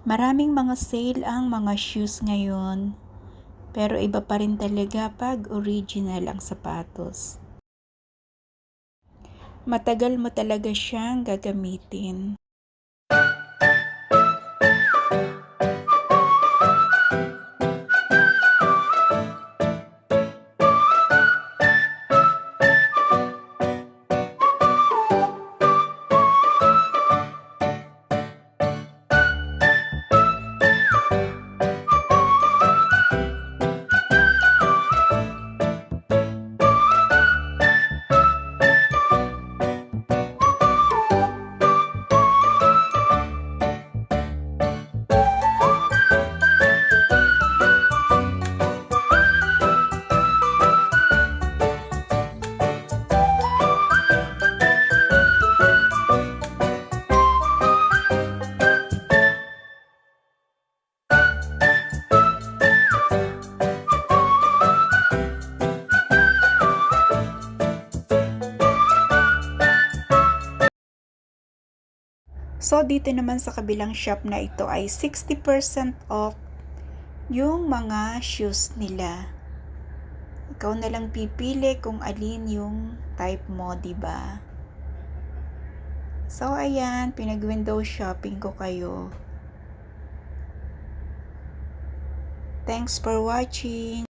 Maraming mga sale ang mga shoes ngayon, pero iba pa rin talaga pag original ang sapatos. Matagal mo talaga siyang gagamitin. So, dito naman sa kabilang shop na ito ay 60% off yung mga shoes nila. Ikaw na lang pipili kung alin yung type mo, diba? So, ayan, pinag-window shopping ko kayo. Thanks for watching.